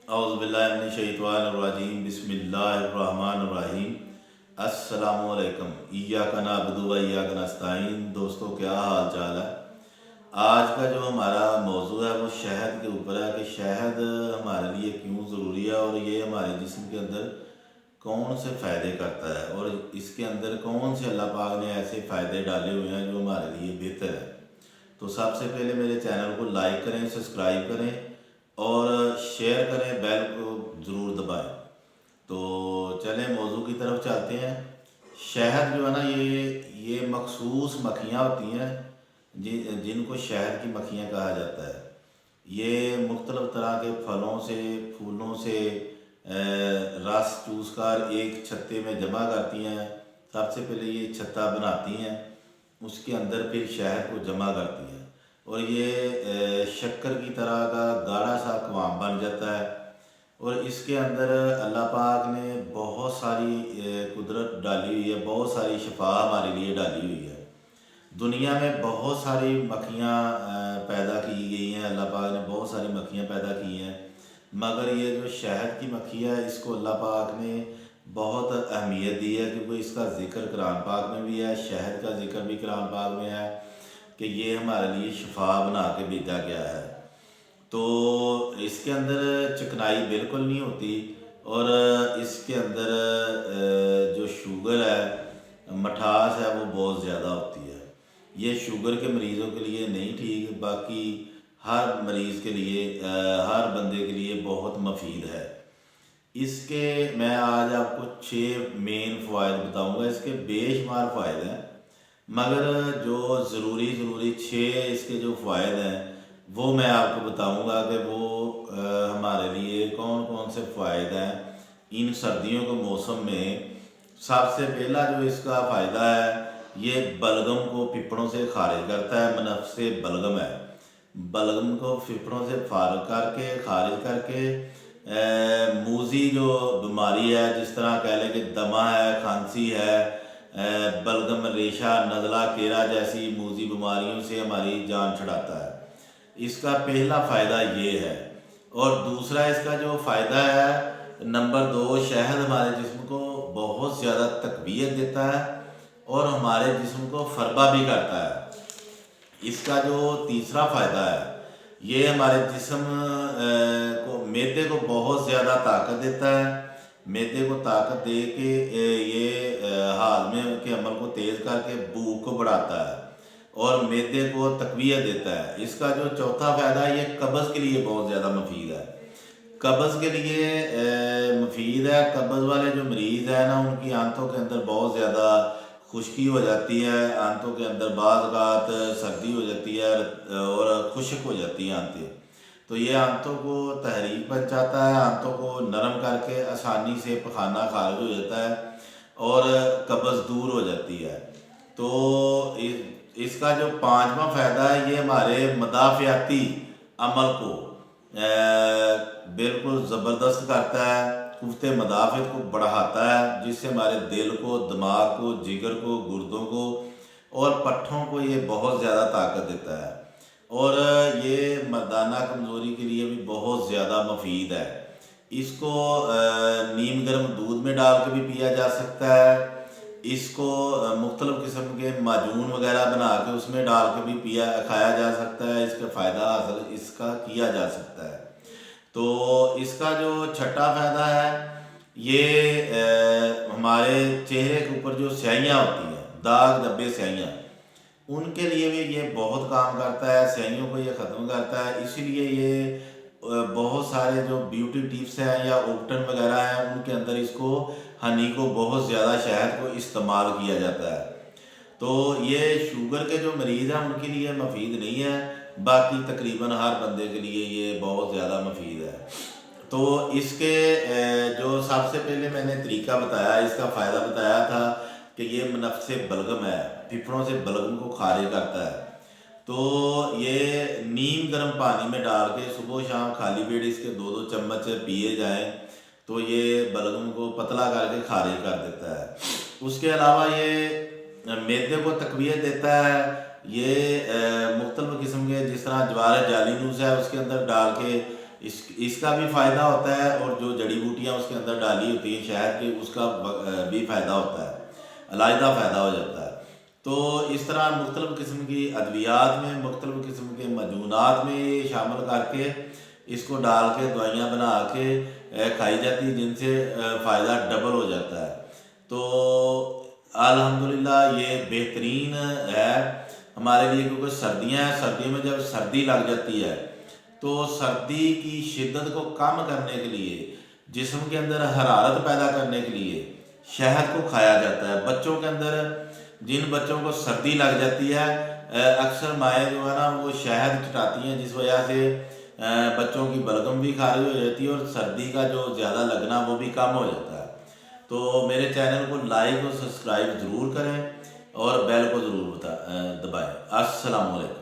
اعوذ باللہ من الشیطان الرجیم بسم اللہ الرحمن الرحیم۔ السلام علیکم، ایاک نعبد و ایاک نستعین۔ دوستو کیا حال چال ہے؟ آج کا جو ہمارا موضوع ہے وہ شہد کے اوپر ہے کہ شہد ہمارے لیے کیوں ضروری ہے اور یہ ہمارے جسم کے اندر کون سے فائدے کرتا ہے اور اس کے اندر کون سے اللہ پاک نے ایسے فائدے ڈالے ہوئے ہیں جو ہمارے لیے بہتر ہے۔ تو سب سے پہلے میرے چینل کو لائک کریں، سبسکرائب کریں اور شیئر کریں، بیل کو ضرور دبائیں۔ تو چلیں موضوع کی طرف چلتے ہیں۔ شہد جو ہے نا یہ مخصوص مکھیاں ہوتی ہیں جن کو شہد کی مکھیاں کہا جاتا ہے۔ یہ مختلف طرح کے پھلوں سے پھولوں سے رس چوس کر ایک چھتے میں جمع کرتی ہیں۔ سب سے پہلے یہ چھتا بناتی ہیں، اس کے اندر پھر شہد کو جمع کرتی ہیں اور یہ شکر کی طرح کا گاڑھا سا قوام بن جاتا ہے۔ اور اس کے اندر اللہ پاک نے بہت ساری قدرت ڈالی ہوئی ہے، بہت ساری شفا ہمارے لیے ڈالی ہوئی ہے۔ دنیا میں بہت ساری مکھیاں پیدا کی گئی ہیں، اللہ پاک نے بہت ساری مکھیاں پیدا کی ہیں، مگر یہ جو شہد کی مکھی ہے اس کو اللہ پاک نے بہت اہمیت دی ہے، کیونکہ اس کا ذکر قرآن پاک میں بھی ہے، شہد کا ذکر بھی قرآن پاک میں ہے کہ یہ ہمارے لیے شفا بنا کے بھیجا گیا ہے۔ تو اس کے اندر چکنائی بالکل نہیں ہوتی اور اس کے اندر جو شوگر ہے، مٹھاس ہے، وہ بہت زیادہ ہوتی ہے۔ یہ شوگر کے مریضوں کے لیے نہیں ٹھیک، باقی ہر مریض کے لیے، ہر بندے کے لیے بہت مفید ہے۔ اس کے میں آج آپ کو 6 مین فوائد بتاؤں گا۔ اس کے بے شمار فوائد ہیں، مگر جو ضروری 6 اس کے جو فوائد ہیں وہ میں آپ کو بتاؤں گا کہ وہ ہمارے لیے کون کون سے فوائد ہیں ان سردیوں کے موسم میں۔ سب سے پہلا جو اس کا فائدہ ہے، یہ بلغم کو پھپھڑوں سے خارج کرتا ہے۔ منفس بلغم ہے، بلغم کو پھپھڑوں سے خارج کر کے موذی جو بیماری ہے، جس طرح کہہ لیں کہ دمہ ہے، کھانسی ہے، بلغم ریشہ، نزلہ، کیرا جیسی موذی بیماریوں سے ہماری جان چھڑاتا ہے۔ اس کا پہلا فائدہ یہ ہے۔ اور دوسرا اس کا جو فائدہ ہے، نمبر 2، شہد ہمارے جسم کو بہت زیادہ تقویت دیتا ہے اور ہمارے جسم کو فربا بھی کرتا ہے۔ اس کا جو تیسرا فائدہ ہے، یہ ہمارے جسم کو، معدے کو بہت زیادہ طاقت دیتا ہے۔ معدے کو طاقت دے کے یہ ہاضمے کے عمل کو تیز کر کے بھوک کو بڑھاتا ہے اور معدے کو تقویت دیتا ہے۔ اس کا جو چوتھا فائدہ ہے، یہ قبض کے لیے بہت زیادہ مفید ہے۔ قبض کے لیے مفید ہے۔ قبض والے جو مریض ہیں نا، ان کی آنتوں کے اندر بہت زیادہ خشکی ہو جاتی ہے، آنتوں کے اندر بعض اوقات سردی ہو جاتی ہے اور خشک ہو جاتی ہیں آنتیں، تو یہ آنتوں کو تحریک پہنچاتا ہے، آنتوں کو نرم کر کے آسانی سے پخانہ خارج ہو جاتا ہے اور قبض دور ہو جاتی ہے۔ تو اس کا جو 5واں فائدہ ہے، یہ ہمارے مدافعتی عمل کو بالکل زبردست کرتا ہے، قوت مدافعت کو بڑھاتا ہے، جس سے ہمارے دل کو، دماغ کو، جگر کو، گردوں کو اور پٹھوں کو یہ بہت زیادہ طاقت دیتا ہے اور یہ مردانہ کمزوری کے لیے بھی بہت زیادہ مفید ہے۔ اس کو نیم گرم دودھ میں ڈال کے بھی پیا جا سکتا ہے، اس کو مختلف قسم کے معجون وغیرہ بنا کے اس میں ڈال کے بھی کھایا جا سکتا ہے، اس کا فائدہ حاصل اس کا کیا جا سکتا ہے۔ تو اس کا جو چھٹا فائدہ ہے، یہ ہمارے چہرے کے اوپر جو سیاہیاں ہوتی ہیں، داغ دھبے سیاہیاں، ان کے لیے بھی یہ بہت کام کرتا ہے، سیاہیوں کو یہ ختم کرتا ہے۔ اسی لیے یہ بہت سارے جو بیوٹی ٹپس ہیں یا اوپٹن وغیرہ ہیں، ان کے اندر اس کو ہنی کو بہت زیادہ، شہد کو استعمال کیا جاتا ہے۔ تو یہ شوگر کے جو مریض ہیں ان کے لیے مفید نہیں ہے، باقی تقریباً ہر بندے کے لیے یہ بہت زیادہ مفید ہے۔ تو اس کے جو سب سے پہلے میں نے طریقہ بتایا، اس کا فائدہ بتایا تھا کہ یہ منفس بلغم ہے، پھپھڑوں سے بلغم کو خارج کرتا ہے۔ تو یہ نیم گرم پانی میں ڈال کے صبح و شام خالی پیٹ اس کے 2 چمچ پیے جائیں تو یہ بلغم کو پتلا کر کے خارج کر دیتا ہے۔ اس کے علاوہ یہ معدے کو تقویت دیتا ہے۔ یہ مختلف قسم کے، جس طرح جوار جالینوس ہے، اس کے اندر ڈال کے اس کا بھی فائدہ ہوتا ہے، اور جو جڑی بوٹیاں اس کے اندر ڈالی ہوتی ہیں شہد کی، اس کا بھی فائدہ ہوتا ہے، علیحدہ فائدہ ہو جاتا ہے۔ تو اس طرح مختلف قسم کی ادویات میں، مختلف قسم کے معجونات میں یہ شامل کر کے اس کو ڈال کے دوائیاں بنا کے کھائی جاتی، جن سے فائدہ ڈبل ہو جاتا ہے۔ تو الحمدللہ یہ بہترین ہے ہمارے لیے، کیونکہ سردیاں ہیں، سردیوں میں جب سردی لگ جاتی ہے تو سردی کی شدت کو کم کرنے کے لیے، جسم کے اندر حرارت پیدا کرنے کے لیے شہد کو کھایا جاتا ہے۔ بچوں کے اندر، جن بچوں کو سردی لگ جاتی ہے، اکثر مائیں جو ہے نا وہ شہد چٹاتی ہیں، جس وجہ سے بچوں کی بلغم بھی خارج ہو جاتی ہے، اور سردی کا جو زیادہ لگنا وہ بھی کم ہو جاتا ہے۔ تو میرے چینل کو لائک اور سبسکرائب ضرور کریں، اور بیل کو ضرور دبائیں۔ السلام علیکم۔